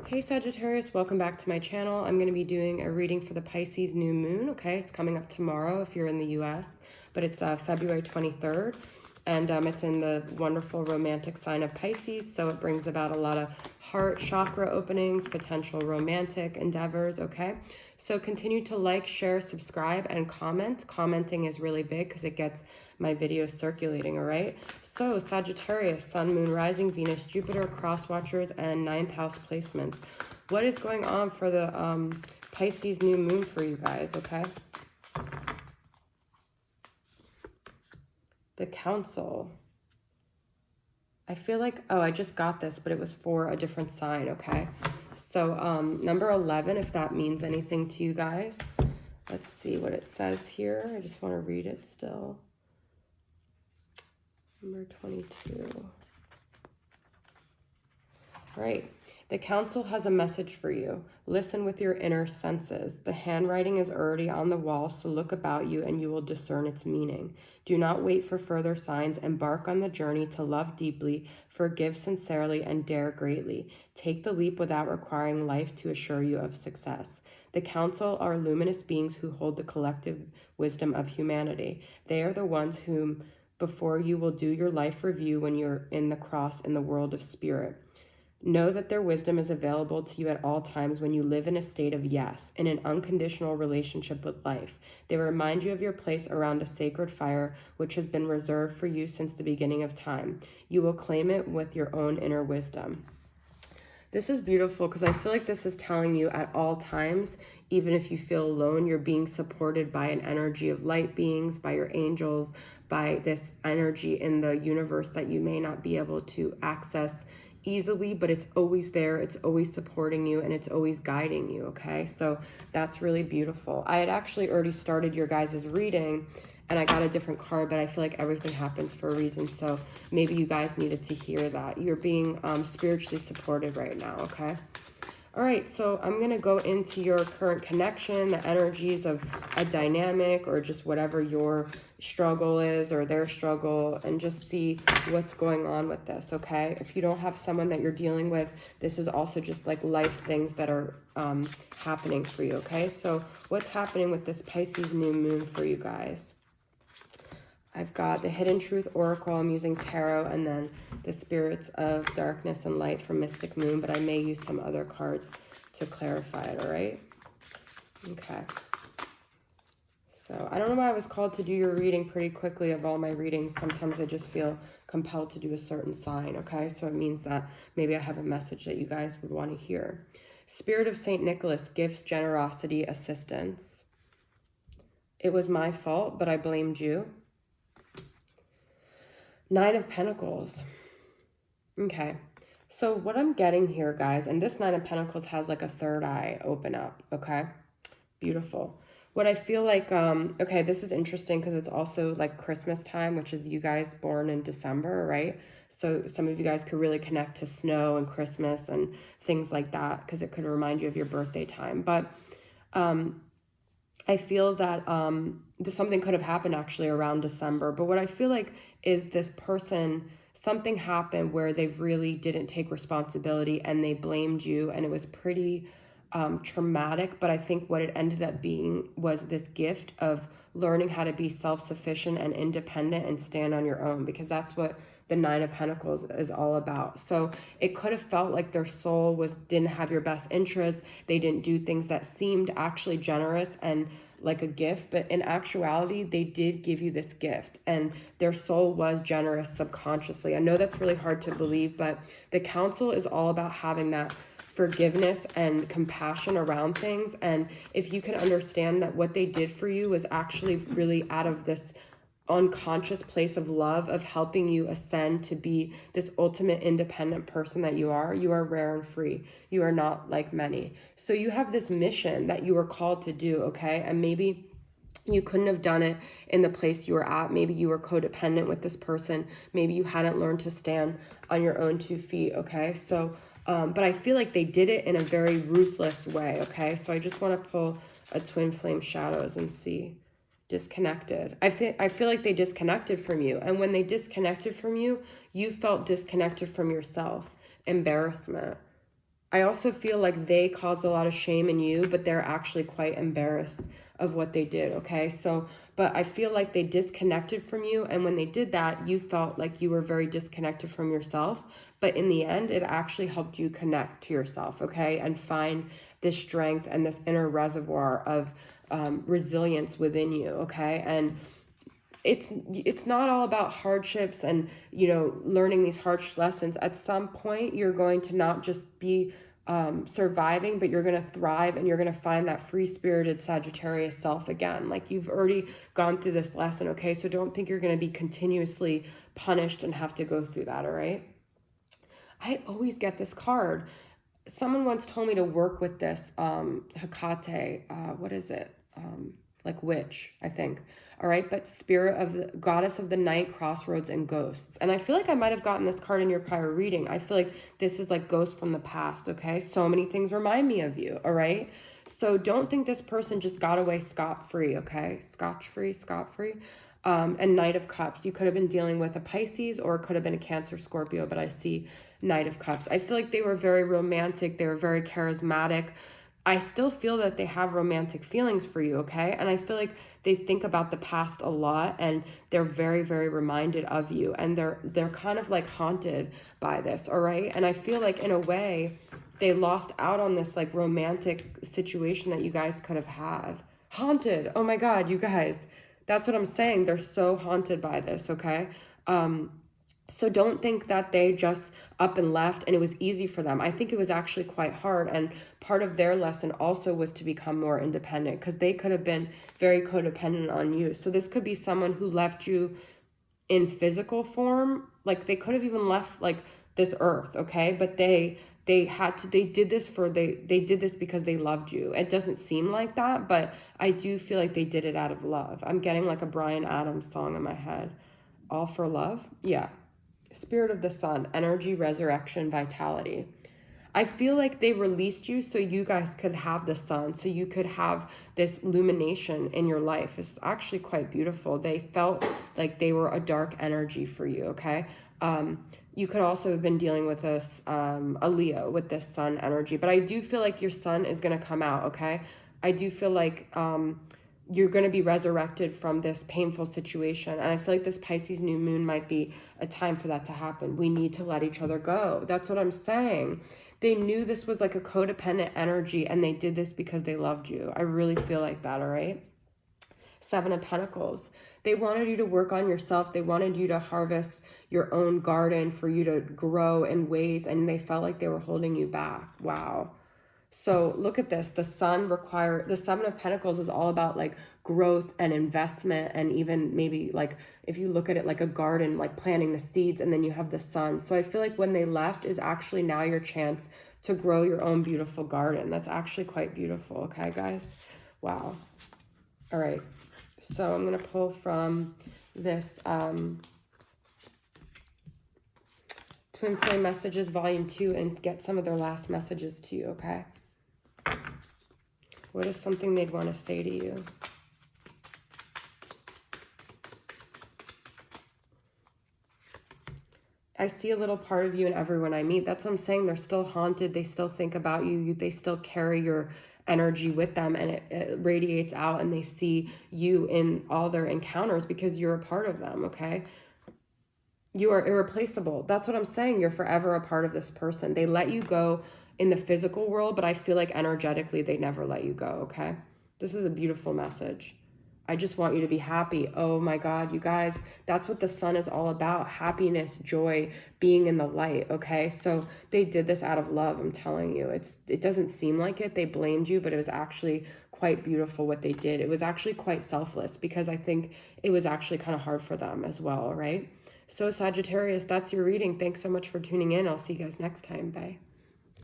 Hey Sagittarius, welcome back to my channel. I'm going to be doing a reading for the Pisces new moon, okay? It's coming up tomorrow if you're in the US, but it's February 23rd, and it's in the wonderful romantic sign of Pisces, so it brings about a lot of heart chakra openings, potential romantic endeavors, okay? So continue to like, share, subscribe, and comment. Commenting is really big because it gets my videos circulating, all right? So Sagittarius, Sun, Moon, Rising, Venus, Jupiter, cross watchers, and 9th house placements. What is going on for the Pisces new moon for you guys, okay? The Council. I feel like, oh, I just got this, but it was for a different sign, okay? So number 11, if that means anything to you guys. Let's see what it says here. I just want to read it still. Number 22. All right. The Council has a message for you. Listen with your inner senses. The handwriting is already on the wall, so look about you and you will discern its meaning. Do not wait for further signs. Embark on the journey to love deeply, forgive sincerely, and dare greatly. Take the leap without requiring life to assure you of success. The Council are luminous beings who hold the collective wisdom of humanity. They are the ones whom before you will do your life review when you're in the cross in the world of spirit. Know that their wisdom is available to you at all times when you live in a state of yes, in an unconditional relationship with life. They remind you of your place around a sacred fire which has been reserved for you since the beginning of time. You will claim it with your own inner wisdom. This is beautiful because I feel like this is telling you at all times, even if you feel alone, you're being supported by an energy of light beings, by your angels, by this energy in the universe that you may not be able to access easily, but it's always there, it's always supporting you, and it's always guiding you, okay? So that's really beautiful. I had actually already started your guys' reading, and I got a different card, but I feel like everything happens for a reason, so maybe you guys needed to hear that. You're being spiritually supported right now, okay? All right, so I'm going to go into your current connection, the energies of a dynamic or just whatever your struggle is or their struggle, and just see what's going on with this, okay? If you don't have someone that you're dealing with, this is also just like life things that are happening for you, okay? So what's happening with this Pisces new moon for you guys? I've got the Hidden Truth Oracle. I'm using Tarot, and then the Spirits of Darkness and Light from Mystic Moon, but I may use some other cards to clarify it, all right? Okay. So I don't know why I was called to do your reading pretty quickly of all my readings. Sometimes I just feel compelled to do a certain sign, okay? So it means that maybe I have a message that you guys would want to hear. Spirit of St. Nicholas, gifts, generosity, assistance. It was my fault, but I blamed you. Nine of Pentacles. Okay, so what I'm getting here, guys, and this Nine of Pentacles has like a third eye open up, okay? Beautiful. What I feel like, okay, this is interesting because it's also like Christmas time, which is you guys born in December, right? So some of you guys could really connect to snow and Christmas and things like that because it could remind you of your birthday time. But I feel that something could have happened actually around December. But what I feel like is this person, something happened where they really didn't take responsibility and they blamed you, and it was pretty traumatic. But I think what it ended up being was this gift of learning how to be self-sufficient and independent and stand on your own, because that's what the Nine of Pentacles is all about. So it could have felt like their soul didn't have your best interest. They didn't do things that seemed actually generous and like a gift, but in actuality, they did give you this gift and their soul was generous subconsciously. I know that's really hard to believe, but the Council is all about having that forgiveness and compassion around things. And if you can understand that what they did for you was actually really out of this unconscious place of love, of helping you ascend to be this ultimate independent person that you are rare and free. You are not like many. So you have this mission that you were called to do, okay? And maybe you couldn't have done it in the place you were at. Maybe you were codependent with this person. Maybe you hadn't learned to stand on your own 2 feet, okay? So, but I feel like they did it in a very ruthless way, okay? So I just want to pull a Twin Flame Shadows and see. Disconnected. I feel like they disconnected from you. And when they disconnected from you, you felt disconnected from yourself. Embarrassment. I also feel like they caused a lot of shame in you, but they're actually quite embarrassed of what they did, okay? So, but I feel like they disconnected from you, and when they did that, you felt like you were very disconnected from yourself, but in the end, it actually helped you connect to yourself, okay? And find this strength and this inner reservoir of resilience within you, okay? And it's not all about hardships and, you know, learning these harsh lessons. At some point, you're going to not just be surviving, but you're going to thrive, and you're going to find that free-spirited Sagittarius self again. Like, you've already gone through this lesson, okay? So don't think you're going to be continuously punished and have to go through that, all right? I always get this card. Someone once told me to work with this Hecate, what is it? Like witch, I think. All right, but spirit of the goddess of the night, crossroads, and ghosts. And I feel like I might have gotten this card in your prior reading. I feel like this is like ghosts from the past, okay? So many things remind me of you, all right? So don't think this person just got away scot-free, okay? Scotch-free, scot-free. And Knight of Cups. You could have been dealing with a Pisces, or it could have been a Cancer, Scorpio, but I see Knight of Cups. I feel like they were very romantic. They were very charismatic. I still feel that they have romantic feelings for you, okay? And I feel like they think about the past a lot, and they're very, very reminded of you, and they're kind of like haunted by this, all right? And I feel like in a way they lost out on this like romantic situation that you guys could have had. Haunted. Oh my God, you guys. That's what I'm saying. They're so haunted by this, okay? So don't think that they just up and left and it was easy for them. I think it was actually quite hard. And part of their lesson also was to become more independent, because they could have been very codependent on you. So this could be someone who left you in physical form. Like, they could have even left like this earth, okay? But they did this because they loved you. It doesn't seem like that, but I do feel like they did it out of love. I'm getting like a Bryan Adams song in my head. All for love? Yeah. Spirit of the sun, energy, resurrection, vitality. I feel like they released you so you guys could have the sun, so you could have this illumination in your life. It's actually quite beautiful. They felt like they were a dark energy for you, okay? You could also have been dealing with a Leo with this sun energy, but I do feel like your sun is going to come out, okay? I do feel like you're going to be resurrected from this painful situation. And I feel like this Pisces new moon might be a time for that to happen. We need to let each other go. That's what I'm saying. They knew this was like a codependent energy, and they did this because they loved you. I really feel like that, all right? Seven of Pentacles. They wanted you to work on yourself. They wanted you to harvest your own garden, for you to grow in ways, and they felt like they were holding you back. Wow. So look at this. The Seven of Pentacles is all about like growth and investment, and even maybe like if you look at it like a garden, like planting the seeds, and then you have the sun. So I feel like when they left is actually now your chance to grow your own beautiful garden. That's actually quite beautiful. Okay, guys? Wow. All right. So I'm going to pull from this Twin Flame Messages Volume 2 and get some of their last messages to you, okay? What is something they'd want to say to you? I see a little part of you in everyone I meet. That's what I'm saying. They're still haunted. They still think about you. They still carry your energy with them, and it radiates out, and they see you in all their encounters because you're a part of them, okay? You are irreplaceable. That's what I'm saying. You're forever a part of this person. They let you go in the physical world, but I feel like energetically they never let you go, okay? This is a beautiful message. I just want you to be happy. Oh my God, you guys, that's what the sun is all about. Happiness, joy, being in the light, okay? So they did this out of love, I'm telling you. It doesn't seem like it. They blamed you, but it was actually quite beautiful what they did. It was actually quite selfless, because I think it was actually kind of hard for them as well, right? So Sagittarius, that's your reading. Thanks so much for tuning in. I'll see you guys next time. Bye.